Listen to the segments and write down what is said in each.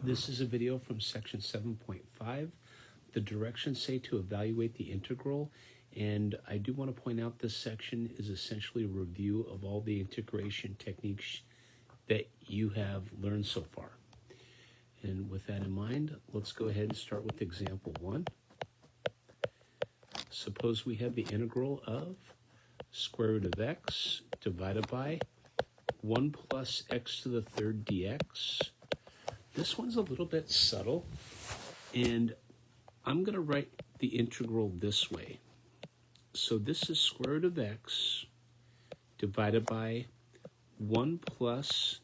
This is a video from section 7.5. The directions say to evaluate the integral, and I do want to point out this section is essentially a review of all the integration techniques that you have learned so far. And with that in mind, let's go ahead and start with example 1. Suppose we have the integral of square root of x divided by 1 plus x to the third dx. This one's a little bit subtle, and I'm going to write the integral this way. So this is square root of x divided by 1 plus,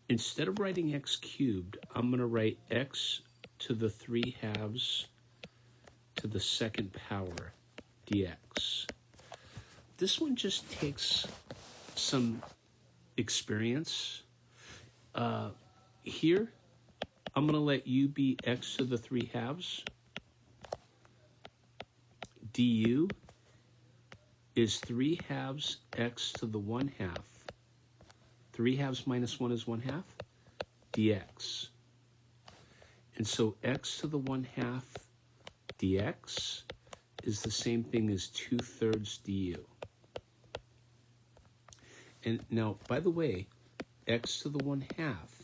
instead of writing x cubed, I'm going to write x to the 3 halves to the second power dx. This one just takes some experience. Here, I'm going to let u be x to the 3 halves. Du is 3 halves x to the 1 half. 3 halves minus 1 is 1 half dx. And so x to the 1 half dx is the same thing as 2/3 du. And now, by the way, x to the 1 half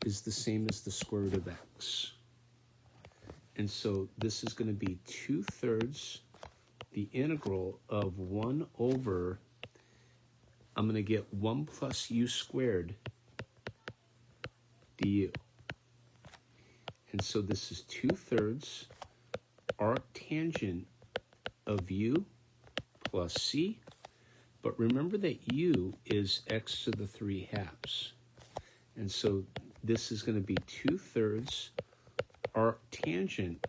is the same as the square root of x. And so this is going to be 2/3 the integral of 1 over, I'm going to get 1 plus u squared du. And so this is 2/3 arc tangent of u plus c. But remember that u is x to the 3 halves. And so this is going to be 2/3 arc tangent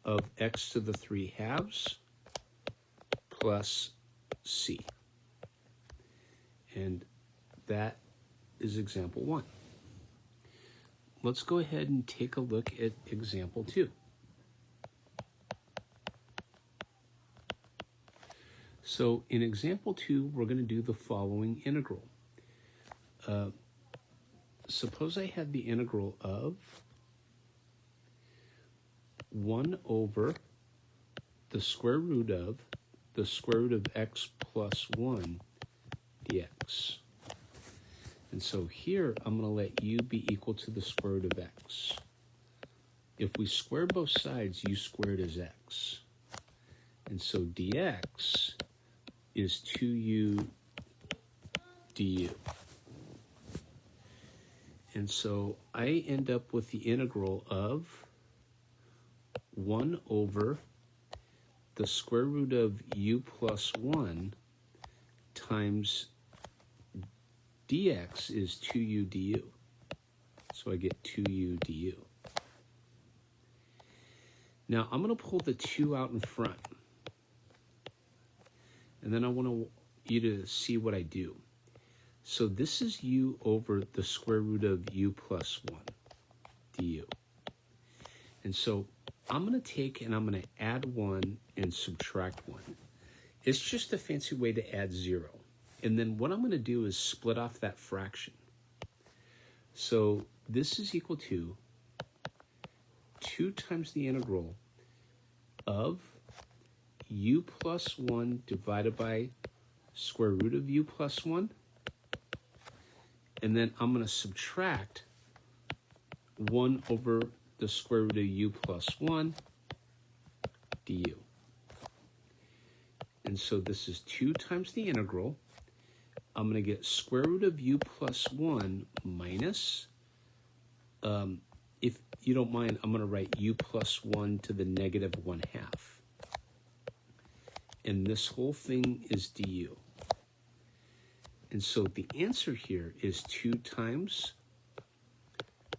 of x to the 3 halves plus c. And that is example 1. Let's go ahead and take a look at example 2. So in example 2, we're going to do the following integral. Suppose I had the integral of 1 over the square root of x plus 1 dx. And so here, I'm going to let u be equal to the square root of x. If we square both sides, u squared is x. And so dx is 2u du. And so I end up with the integral of 1 over the square root of u plus 1 times dx is 2u du. So I get 2u du. Now I'm going to pull the 2 out in front. And then I want you to see what I do. So this is u over the square root of u plus 1 du. And so I'm going to take and I'm going to add 1 and subtract 1. It's just a fancy way to add 0. And then what I'm going to do is split off that fraction. So this is equal to 2 times the integral of u plus 1 divided by square root of u plus 1. And then I'm going to subtract 1 over the square root of u plus 1 du. And so this is 2 times the integral. I'm going to get square root of u plus 1 minus, if you don't mind, I'm going to write u plus 1 to the negative 1 half. And this whole thing is du. And so the answer here is 2 times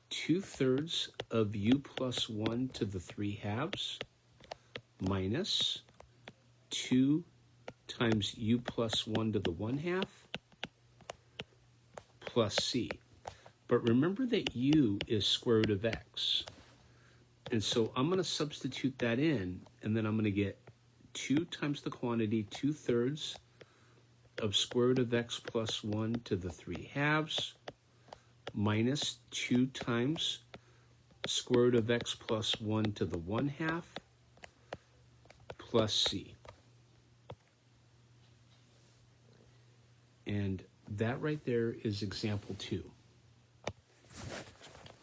2/3 of u plus 1 to the 3 halves minus 2 times u plus 1 to the 1 half plus c. But remember that u is square root of x. And so I'm going to substitute that in, and then I'm going to get 2 times the quantity, 2/3 of square root of x plus 1 to the 3 halves minus 2 times square root of x plus 1 to the 1/2 plus c. And that right there is example 2.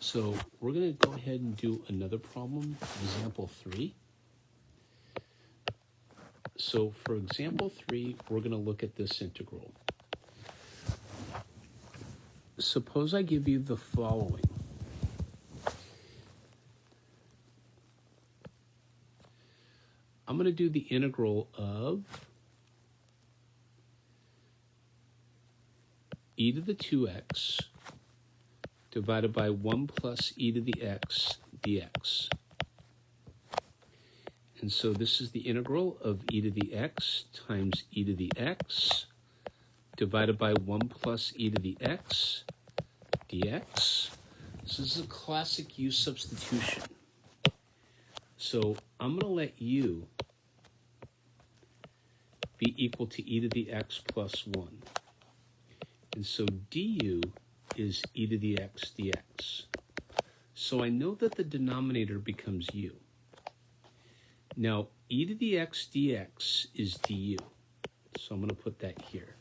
So we're going to go ahead and do another problem, example 3. So for example 3, we're going to look at this integral. Suppose I give you the following. I'm going to do the integral of e to the 2x divided by 1 plus e to the x dx. And so this is the integral of e to the x times e to the x divided by 1 plus e to the x dx. This is a classic u substitution. So I'm going to let u be equal to e to the x plus 1. And so du is e to the x dx. So I know that the denominator becomes u. Now, e to the x dx is du. So I'm going to put that here.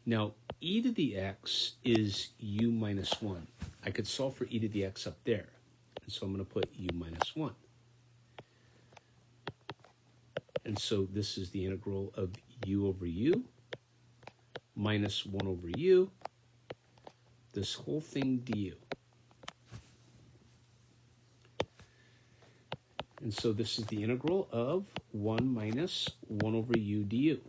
Now, e to the x is u minus 1. I could solve for e to the x up there. And so I'm going to put u minus 1. And so this is the integral of u over u minus 1 over u, this whole thing du. And so this is the integral of 1 minus 1 over u du,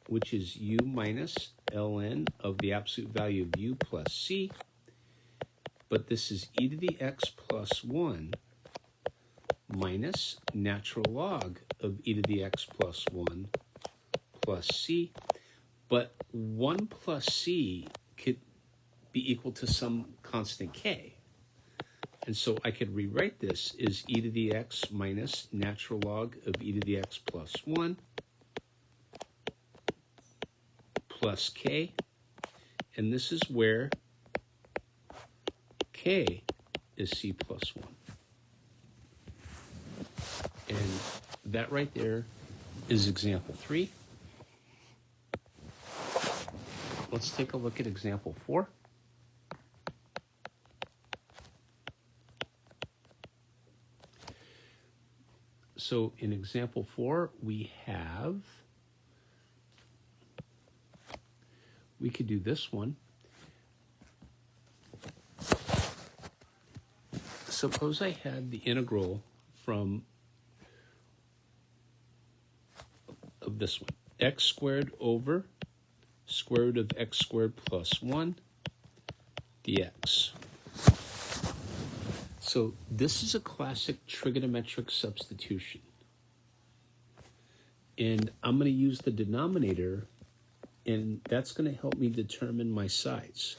which is u minus ln of the absolute value of u plus c, but this is e to the x plus 1 minus natural log of e to the x plus 1 plus c, but 1 plus c could be equal to some constant k. And so I could rewrite this as e to the x minus natural log of e to the x plus 1 plus k. And this is where k is c plus 1. And that right there is example 3. Let's take a look at example 4. So in example 4, we could do this one. Suppose I had the integral of this one, x squared over square root of x squared plus 1 dx. So this is a classic trigonometric substitution. And I'm going to use the denominator, and that's going to help me determine my sides.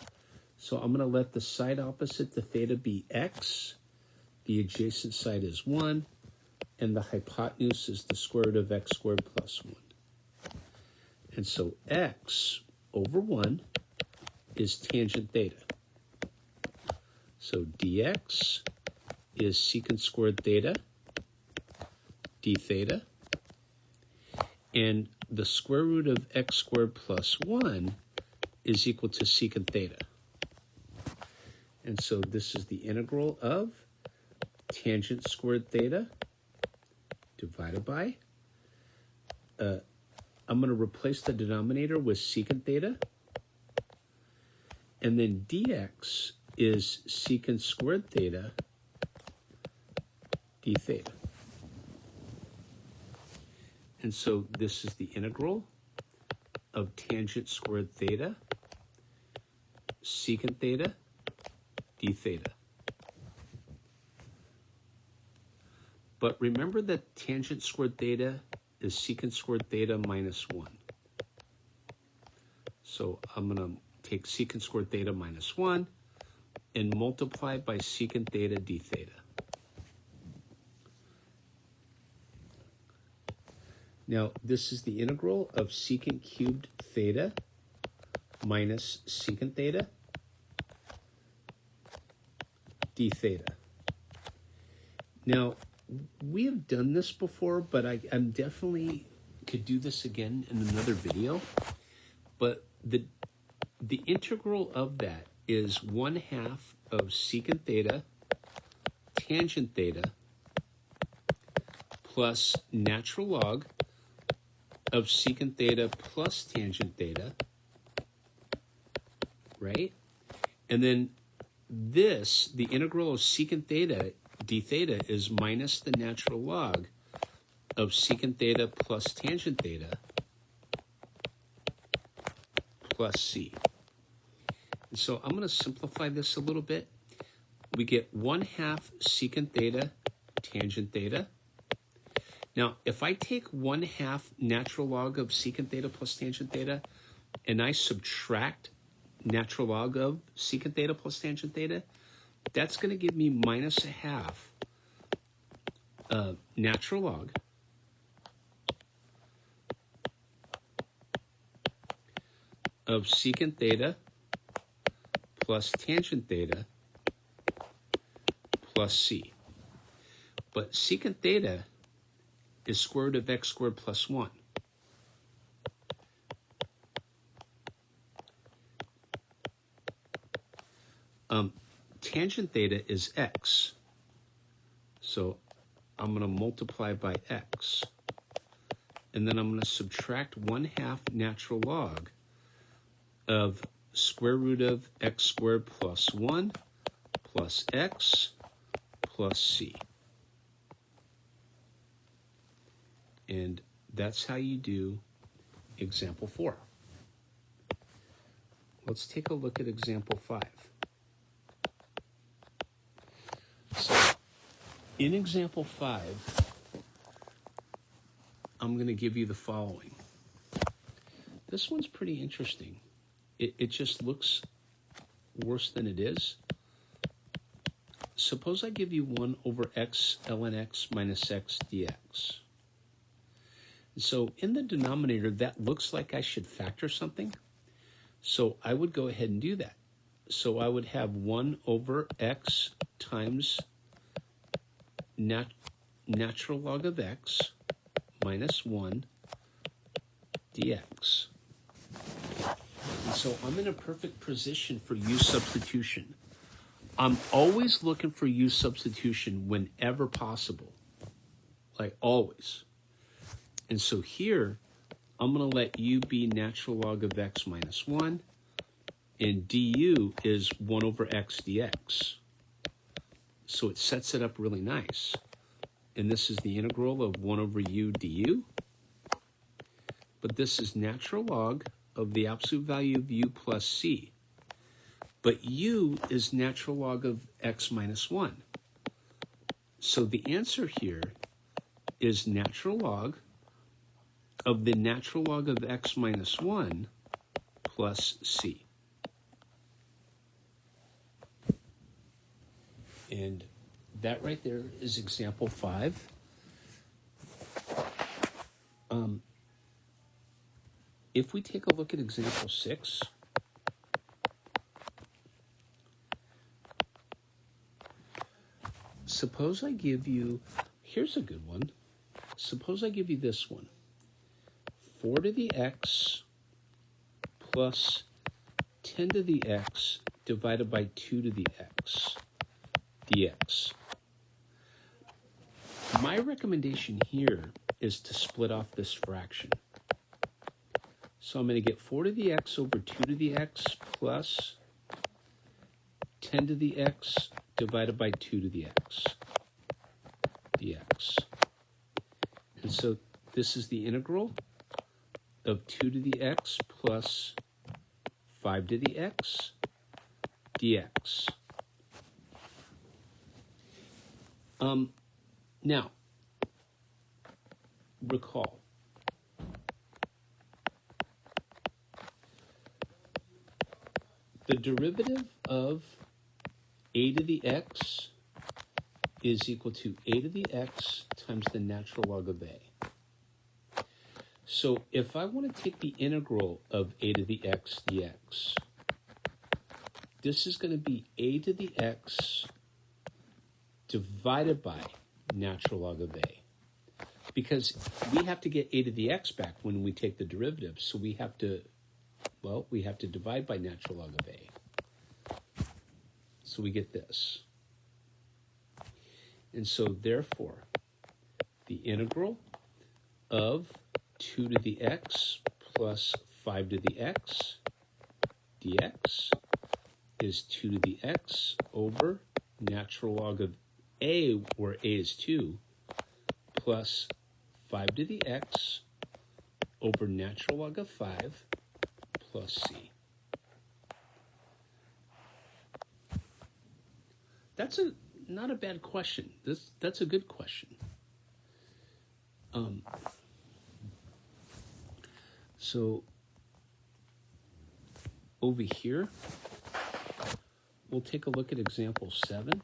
So I'm going to let the side opposite to theta be x, the adjacent side is 1, and the hypotenuse is the square root of x squared plus 1. And so x over 1 is tangent theta. So dx is secant squared theta d theta. And the square root of x squared plus 1 is equal to secant theta. And so this is the integral of tangent squared theta divided by, I'm going to replace the denominator with secant theta. And then dx is secant squared theta d theta. And so this is the integral of tangent squared theta secant theta d theta. But remember that tangent squared theta is secant squared theta minus 1. So I'm going to take secant squared theta minus 1 and multiply by secant theta d theta. Now, this is the integral of secant cubed theta minus secant theta d theta. Now, we have done this before, but I'm definitely could do this again in another video. But the integral of that is 1/2 of secant theta tangent theta plus natural log of secant theta plus tangent theta, right? And then this, the integral of secant theta d theta, is minus the natural log of secant theta plus tangent theta plus c. And so I'm going to simplify this a little bit. We get 1/2 secant theta tangent theta. Now, if I take 1/2 natural log of secant theta plus tangent theta, and I subtract natural log of secant theta plus tangent theta, that's going to give me minus 1/2 natural log of secant theta plus tangent theta plus c. But secant theta is square root of x squared plus 1. Tangent theta is x. So I'm going to multiply by x. And then I'm going to subtract 1/2 natural log of square root of x squared plus 1 plus x plus c. And that's how you do example 4. Let's take a look at example 5. So in example 5, I'm going to give you the following. This one's pretty interesting. It just looks worse than it is. Suppose I give you 1 over x ln x minus x dx. So in the denominator, that looks like I should factor something. So I would go ahead and do that. So I would have 1 over x times natural log of x minus 1 dx. And so I'm in a perfect position for u substitution. I'm always looking for u substitution whenever possible, like always. And so here, I'm going to let u be natural log of x minus 1, and du is 1 over x dx. So it sets it up really nice. And this is the integral of 1 over u du. But this is natural log of the absolute value of u plus c. But u is natural log of x minus 1. So the answer here is natural log of the natural log of x minus 1 plus c. And that right there is example 5. If we take a look at example 6, suppose I give you, here's a good one. Suppose I give you this one. 4 to the x plus 10 to the x divided by 2 to the x dx. My recommendation here is to split off this fraction. So I'm going to get 4 to the x over 2 to the x plus 10 to the x divided by 2 to the x dx. And so this is the integral of 2 to the x plus 5 to the x dx. Now, recall, the derivative of a to the x is equal to a to the x times the natural log of a. So if I want to take the integral of a to the x dx, this is going to be a to the x divided by natural log of a. Because we have to get a to the x back when we take the derivative, so we have to divide by natural log of a. So we get this. And so therefore, the integral of 2 to the x plus 5 to the x dx is 2 to the x over natural log of a, where a is 2, plus 5 to the x over natural log of 5 plus c. That's not a bad question. That's a good question. So over here, we'll take a look at example 7.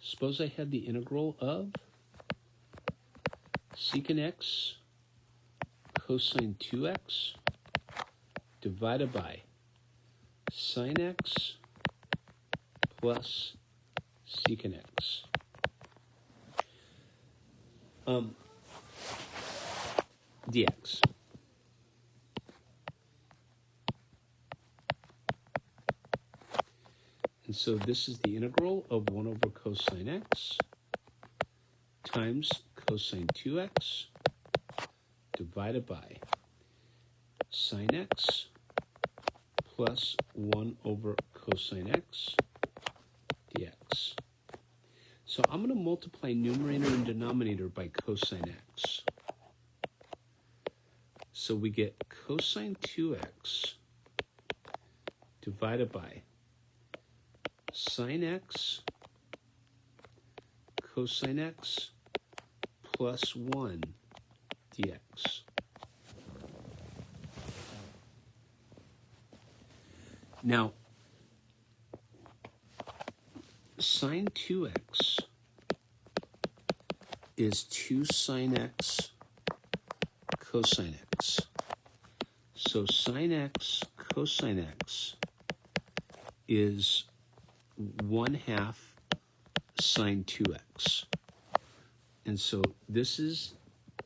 Suppose I had the integral of secant x cosine 2x divided by sine x plus secant x. Dx. And so this is the integral of 1 over cosine x times cosine 2x divided by sine x plus 1 over cosine x dx. So I'm going to multiply numerator and denominator by cosine x. So we get cosine 2x divided by sine x cosine x plus 1 dx. Now, sine 2x is 2 sine x cosine x. So sine x cosine x is 1/2 sine 2x. And so this is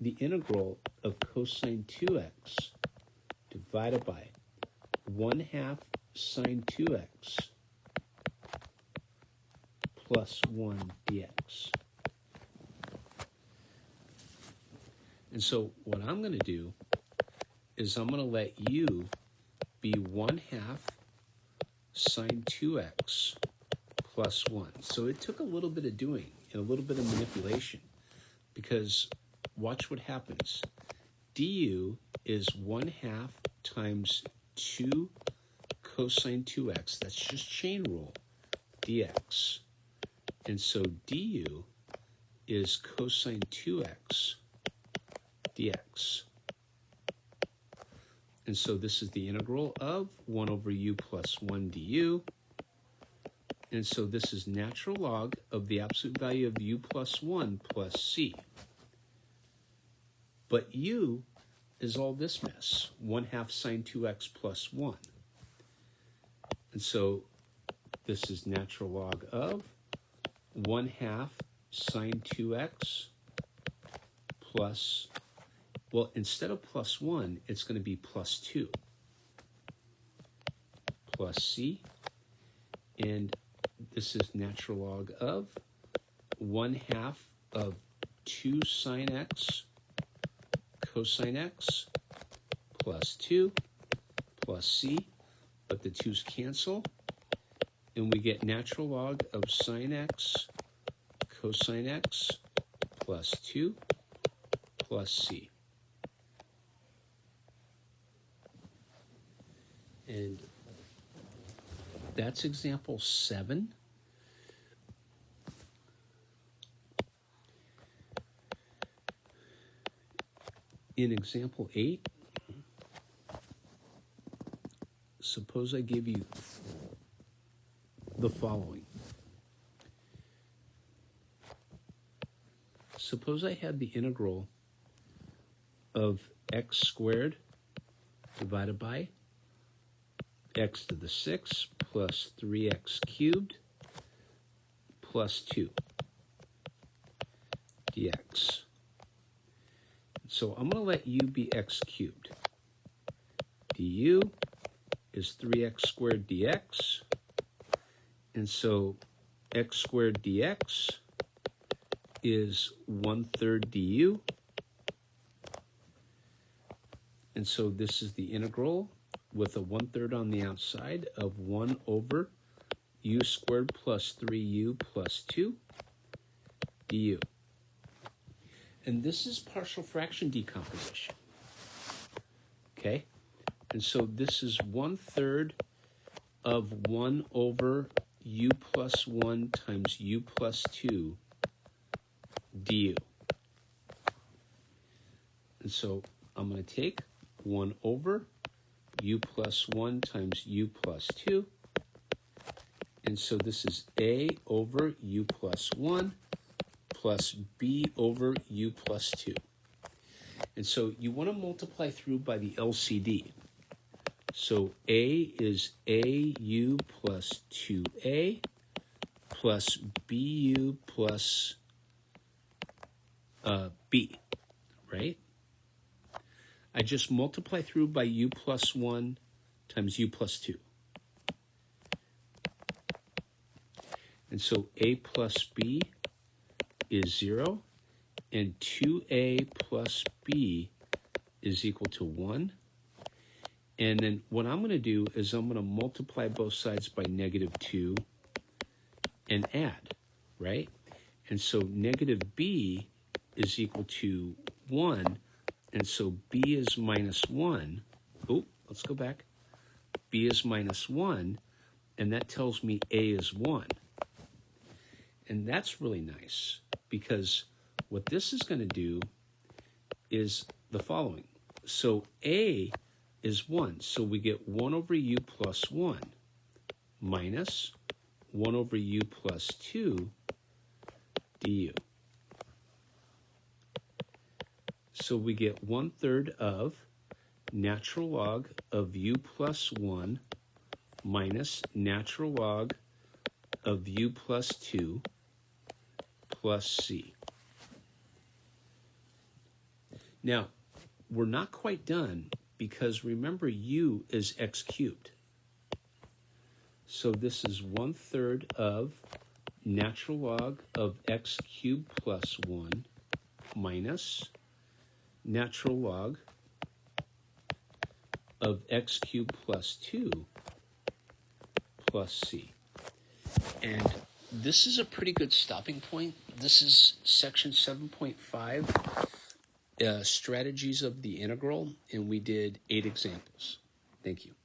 the integral of cosine 2x divided by 1/2 sine 2x plus 1 dx. And so what I'm going to do is I'm going to let u be 1/2 sine 2x plus 1. So it took a little bit of doing and a little bit of manipulation, because watch what happens. Du is 1/2 times 2 cosine 2x, that's just chain rule, dx. And so du is cosine 2x dx. And so this is the integral of 1 over u plus 1 du. And so this is natural log of the absolute value of u plus 1 plus c. But u is all this mess, 1/2 sine 2x plus 1. And so this is natural log of 1/2 sine 2x plus, well, instead of plus 1, it's going to be plus 2 plus c. And this is natural log of 1/2 of 2 sine x cosine x plus 2 plus c, but the 2's cancel, and we get natural log of sine x cosine x plus 2 plus c. And that's example 7. In example 8, suppose I give you the following. suppose I had the integral of x squared divided by x to the 6 plus 3x cubed plus 2 dx. So I'm going to let u be x cubed. du is 3x squared dx. And so x squared dx is 1/3 du. And so this is the integral with a 1/3 on the outside of 1 over u squared plus 3u plus 2 du. And this is partial fraction decomposition. Okay? And so this is 1/3 of 1 over u plus 1 times u plus 2 du. And so I'm going to take 1 over u plus 1 times u plus 2. And so this is a over u plus 1 plus b over u plus 2. And so you want to multiply through by the LCD. So a is au plus 2a plus bu plus b, right? I just multiply through by u plus 1 times u plus 2. And so a plus b is 0, and 2a plus b is equal to 1. And then what I'm going to do is I'm going to multiply both sides by -2 and add, right? And so negative b is equal to 1, and so b is -1. Oh, let's go back. B is -1, and that tells me a is 1. And that's really nice, because what this is going to do is the following. So a is 1, so we get 1 over u plus 1 minus 1 over u plus 2 du. So we get 1/3 of natural log of u plus 1 minus natural log of u plus 2 plus c. Now, we're not quite done, because remember u is x cubed. So this is 1/3 of natural log of x cubed plus 1 minus natural log of x cubed plus 2 plus c. And this is a pretty good stopping point. This is section 7.5, strategies of the integral, and we did 8 examples. Thank you.